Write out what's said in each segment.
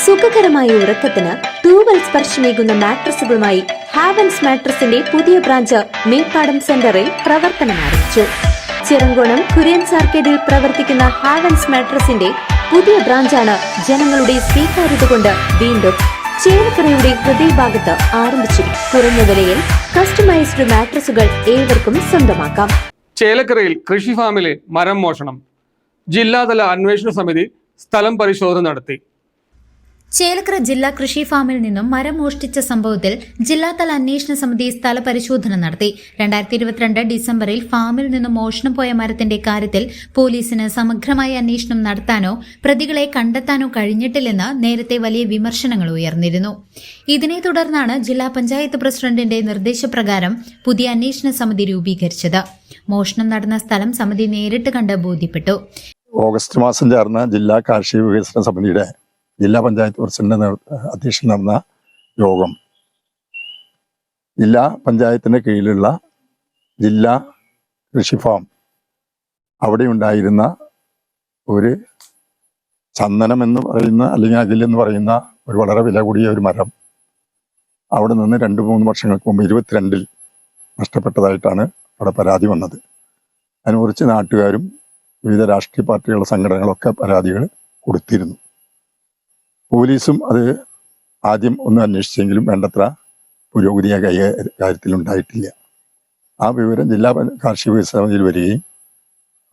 സുഖകരമായ ഉറക്കത്തിന് തൂവൽ സ്പർശമേകുന്ന മാട്രസുകളുമായി ഹാവൻസ് മാട്രസിന്റെ പുതിയ ബ്രാഞ്ച് മേപ്പാടം സെന്ററിൽ പ്രവർത്തനം ആരംഭിച്ചു. ചിറങ്കോണം കുര്യൻസ് ആർക്കേഡിൽ പ്രവർത്തിക്കുന്ന ഹാവൻസ് മാട്രസിന്റെ പുതിയ ബ്രാഞ്ചാണ് ജനങ്ങളുടെ സ്വീകാര്യത കൊണ്ട് വീണ്ടും ചേലക്കരയുടെ ഹൃദയഭാഗത്ത് ആരംഭിച്ചിരിക്കും. കുറഞ്ഞ വിലയിൽ കസ്റ്റമൈസ്ഡ് മാട്രസുകൾ ഏവർക്കും സ്വന്തമാക്കാം. ചേലക്കരയിൽ കൃഷി ഫാമിലെ മരം മോഷണം. ജില്ലാതല അന്വേഷണ സമിതി സ്ഥലം പരിശോധന നടത്തി. ചേലക്കര ജില്ലാ കൃഷി ഫാമിൽ നിന്നും മരം മോഷ്ടിച്ച സംഭവത്തിൽ ജില്ലാതല അന്വേഷണ സമിതി സ്ഥല പരിശോധന നടത്തി. 2022 ഡിസംബറിൽ ഫാമിൽ നിന്നും മോഷണം പോയ മരത്തിന്റെ കാര്യത്തിൽ പോലീസിന് സമഗ്രമായ അന്വേഷണം നടത്താനോ പ്രതികളെ കണ്ടെത്താനോ കഴിഞ്ഞിട്ടില്ലെന്ന് നേരത്തെ വലിയ വിമർശനങ്ങൾ ഉയർന്നിരുന്നു. ഇതിനെ തുടർന്നാണ് ജില്ലാ പഞ്ചായത്ത് പ്രസിഡന്റിന്റെ നിർദ്ദേശപ്രകാരം പുതിയ അന്വേഷണ സമിതി രൂപീകരിച്ചത്. മോഷണം നടന്ന സ്ഥലം സമിതി നേരിട്ട് കണ്ട് ബോധ്യപ്പെട്ടു. ഓഗസ്റ്റ് മാസം ചേർന്ന ജില്ലാ കാർഷിക വികസന സമിതിയുടെ ജില്ലാ പഞ്ചായത്ത് പ്രസിഡന്റ് അധ്യക്ഷൻ നടന്ന യോഗം ജില്ലാ പഞ്ചായത്തിൻ്റെ കീഴിലുള്ള ജില്ലാ കൃഷി ഫാം അവിടെ ഉണ്ടായിരുന്ന ഒരു ചന്ദനം എന്ന് പറയുന്ന അല്ലെങ്കിൽ അകിലെന്ന് പറയുന്ന ഒരു വളരെ വില കൂടിയ ഒരു മരം അവിടെ നിന്ന് 2-3 വർഷങ്ങൾക്ക് മുമ്പ് 22-ൽ നഷ്ടപ്പെട്ടതായിട്ടാണ് അവിടെ പരാതി വന്നത്. അതിനെക്കുറിച്ച് നാട്ടുകാരും വിവിധ രാഷ്ട്രീയ പാർട്ടികളുടെ സംഘടനകളൊക്കെ പരാതികൾ കൊടുത്തിരുന്നു. പോലീസും അത് ആദ്യം ഒന്ന് അന്വേഷിച്ചെങ്കിലും വേണ്ടത്ര പുരോഗതി കാര്യത്തിലുണ്ടായിട്ടില്ല. ആ വിവരം ജില്ലാ കാർഷിക വികസന സമിതിയിൽ വരികയും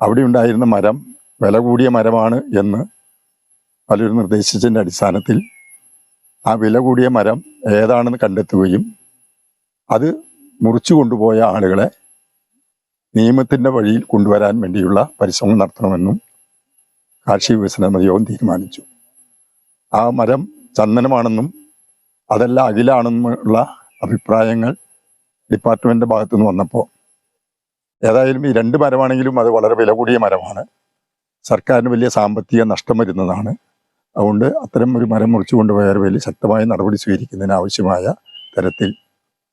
അവിടെ ഉണ്ടായിരുന്ന മരം വില കൂടിയ മരമാണ് എന്ന് പലരും നിർദ്ദേശിച്ചതിൻ്റെ അടിസ്ഥാനത്തിൽ ആ വില കൂടിയ മരം ഏതാണെന്ന് കണ്ടെത്തുകയും അത് മുറിച്ചു കൊണ്ടുപോയ ആളുകളെ നിയമത്തിൻ്റെ വഴിയിൽ കൊണ്ടുവരാൻ വേണ്ടിയുള്ള പരിശ്രമം നടത്തണമെന്നും കാർഷിക വികസന സമിതി യോഗം തീരുമാനിച്ചു. ആ മരം ചന്ദനമാണെന്നും അതല്ല അകിലാണെന്നുമുള്ള അഭിപ്രായങ്ങൾ ഡിപ്പാർട്ട്മെൻറ്റിൻ്റെ ഭാഗത്തു നിന്ന് വന്നപ്പോൾ ഏതായാലും ഈ 2 മരമാണെങ്കിലും അത് വളരെ വില കൂടിയ മരമാണ്, സർക്കാരിന് വലിയ സാമ്പത്തിക നഷ്ടം വരുന്നതാണ്. അതുകൊണ്ട് അത്തരം ഒരു മരം മുറിച്ചു കൊണ്ടുപോയാൽ വലിയ ശക്തമായ നടപടി സ്വീകരിക്കുന്നതിന് ആവശ്യമായ തരത്തിൽ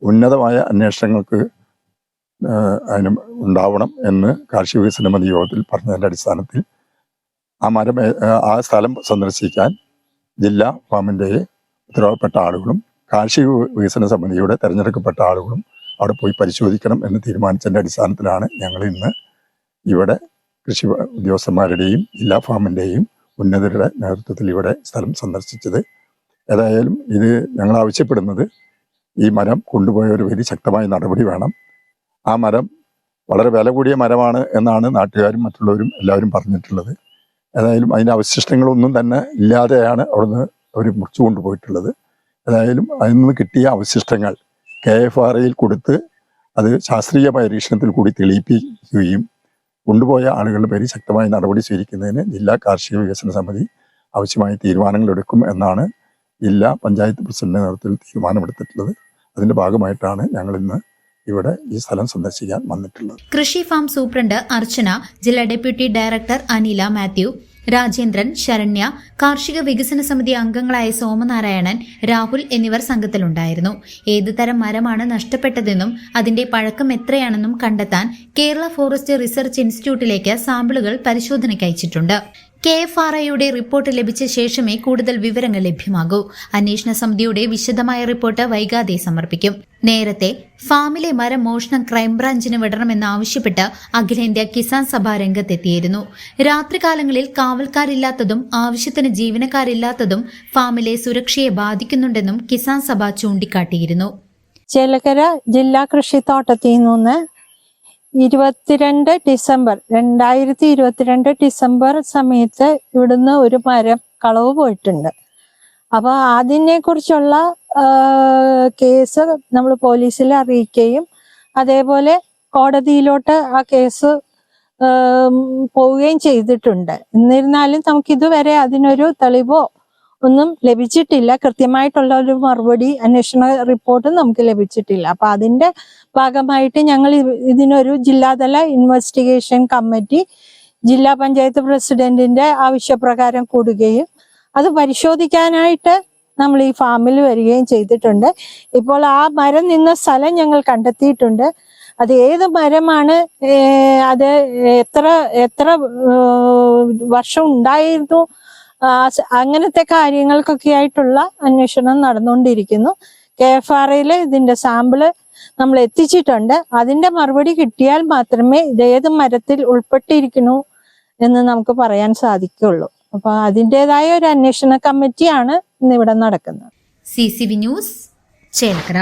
ഉന്നതമായ അന്വേഷണങ്ങൾക്ക് അതിന് ഉണ്ടാവണം എന്ന് കാർഷിക വികസന സമിതി യോഗത്തിൽ പറഞ്ഞതിൻ്റെ അടിസ്ഥാനത്തിൽ ആ സ്ഥലം സന്ദർശിക്കാൻ ജില്ലാ ഫാമിൻ്റെ ഉത്തരവാദപ്പെട്ട ആളുകളും കാർഷിക വികസന സമിതിയുടെ തെരഞ്ഞെടുക്കപ്പെട്ട ആളുകളും അവിടെ പോയി പരിശോധിക്കണം എന്ന് തീരുമാനിച്ചതിൻ്റെ അടിസ്ഥാനത്തിലാണ് ഞങ്ങൾ ഇന്ന് ഇവിടെ കൃഷി ഉദ്യോഗസ്ഥന്മാരുടെയും ജില്ലാ ഫാമിൻ്റെയും ഉന്നതരുടെ നേതൃത്വത്തിൽ ഇവിടെ സ്ഥലം സന്ദർശിച്ചത്. ഏതായാലും ഇത് ഞങ്ങൾ ആവശ്യപ്പെടുന്നത് ഈ മരം കൊണ്ടുപോയവർ വലിയ ശക്തമായ നടപടി വേണം. ആ മരം വളരെ വില കൂടിയ മരമാണ് എന്നാണ് നാട്ടുകാരും മറ്റുള്ളവരും എല്ലാവരും പറഞ്ഞിട്ടുള്ളത്. ഏതായാലും അതിൻ്റെ അവശിഷ്ടങ്ങളൊന്നും തന്നെ ഇല്ലാതെയാണ് അവിടുന്ന് അവർ മുറിച്ചു കൊണ്ടുപോയിട്ടുള്ളത്. ഏതായാലും അതിൽ നിന്ന് കിട്ടിയ അവശിഷ്ടങ്ങൾ KFRAയിൽ കൊടുത്ത് അത് ശാസ്ത്രീയ പരീക്ഷണത്തിൽ കൂടി തെളിയിപ്പിക്കുകയും കൊണ്ടുപോയ ആളുകളുടെ പേരിൽ ശക്തമായ നടപടി സ്വീകരിക്കുന്നതിന് ജില്ലാ കാർഷിക വികസന സമിതി ആവശ്യമായ തീരുമാനങ്ങൾ എടുക്കും എന്നാണ് ജില്ലാ പഞ്ചായത്ത് പ്രസിഡന്റിന്റെ നേതൃത്വത്തിൽ തീരുമാനമെടുത്തിട്ടുള്ളത്. അതിൻ്റെ ഭാഗമായിട്ടാണ് ഞങ്ങൾ ഇന്ന് ഇവിടെ ഈ സ്ഥലം സന്ദർശിക്കാൻ വന്നിട്ടുള്ളത്. കൃഷി ഫാം സൂപ്രണ്ട് അർച്ചന, ജില്ലാ ഡെപ്യൂട്ടി ഡയറക്ടർ അനില മാത്യു, രാജേന്ദ്രൻ, ശരണ്യ, കാർഷിക വികസന സമിതി അംഗങ്ങളായ സോമനാരായണൻ, രാഹുൽ എന്നിവർ സംഘത്തിലുണ്ടായിരുന്നു. ഏതു തരം മരമാണ് നഷ്ടപ്പെട്ടതെന്നും അതിന്റെ പഴക്കം എത്രയാണെന്നും കണ്ടെത്താൻ കേരള ഫോറസ്റ്റ് റിസർച്ച് ഇൻസ്റ്റിറ്റ്യൂട്ടിലേക്ക് സാമ്പിളുകൾ പരിശോധനയ്ക്ക് അയച്ചിട്ടുണ്ട്. KFRAയുടെ റിപ്പോർട്ട് ലഭിച്ച ശേഷമേ കൂടുതൽ വിവരങ്ങൾ ലഭ്യമാകൂ. അന്വേഷണ സമിതിയുടെ വിശദമായ റിപ്പോർട്ട് വൈകാതെ സമർപ്പിക്കും. നേരത്തെ ഫാമിലെ മരം മോഷണം ക്രൈംബ്രാഞ്ചിന് വിടണമെന്നാവശ്യപ്പെട്ട് അഖിലേന്ത്യാ കിസാൻ സഭ രംഗത്തെത്തിയിരുന്നു. രാത്രികാലങ്ങളിൽ കാവൽക്കാരില്ലാത്തതും ആവശ്യത്തിന് ജീവനക്കാരില്ലാത്തതും ഫാമിലെ സുരക്ഷയെ ബാധിക്കുന്നുണ്ടെന്നും കിസാൻ സഭ ചൂണ്ടിക്കാട്ടിയിരുന്നു. ചേലക്കര ജില്ലാ കൃഷിത്തോട്ടത്തിൽ നിന്ന് 2022 ഡിസംബർ സമയത്ത് ഇവിടുന്ന് ഒരു മരം കളവ് പോയിട്ടുണ്ട്. അപ്പൊ അതിനെ കുറിച്ചുള്ള കേസ് നമ്മൾ പോലീസിൽ അറിയിക്കുകയും അതേപോലെ കോടതിയിലോട്ട് ആ കേസ് പോവുകയും ചെയ്തിട്ടുണ്ട്. എന്നിരുന്നാലും നമുക്കിതുവരെ അതിനൊരു തെളിവോ ഒന്നും ലഭിച്ചിട്ടില്ല. കൃത്യമായിട്ടുള്ള ഒരു മറുപടി അന്വേഷണ റിപ്പോർട്ട് നമുക്ക് ലഭിച്ചിട്ടില്ല. അപ്പൊ അതിന്റെ ഭാഗമായിട്ട് ഞങ്ങൾ ഇതിനൊരു ജില്ലാതല ഇൻവെസ്റ്റിഗേഷൻ കമ്മിറ്റി ജില്ലാ പഞ്ചായത്ത് പ്രസിഡന്റിന്റെ ആവശ്യപ്രകാരം കൂടുകയും അത് പരിശോധിക്കാനായിട്ട് നമ്മൾ ഈ ഫാമിൽ വരികയും ചെയ്തിട്ടുണ്ട്. ഇപ്പോൾ ആ മരം നിന്ന സ്ഥലം ഞങ്ങൾ കണ്ടെത്തിയിട്ടുണ്ട്. അത് ഏത് മരമാണ്, അത് എത്ര വർഷം ഉണ്ടായിരുന്നു അങ്ങനത്തെ കാര്യങ്ങൾക്കൊക്കെ ആയിട്ടുള്ള അന്വേഷണം നടന്നുകൊണ്ടിരിക്കുന്നു. KFRAയിൽ ഇതിന്റെ സാമ്പിള് നമ്മൾ എത്തിച്ചിട്ടുണ്ട്. അതിന്റെ മറുപടി കിട്ടിയാൽ മാത്രമേ ഇതേത് മരത്തിൽ ഉൾപ്പെട്ടിരിക്കുന്നു എന്ന് നമുക്ക് പറയാൻ സാധിക്കുള്ളൂ. അപ്പൊ അതിൻ്റെതായ ഒരു അന്വേഷണ കമ്മിറ്റിയാണ് ഇന്നിവിടെ നടക്കുന്നത്. CCV news Chelakkara.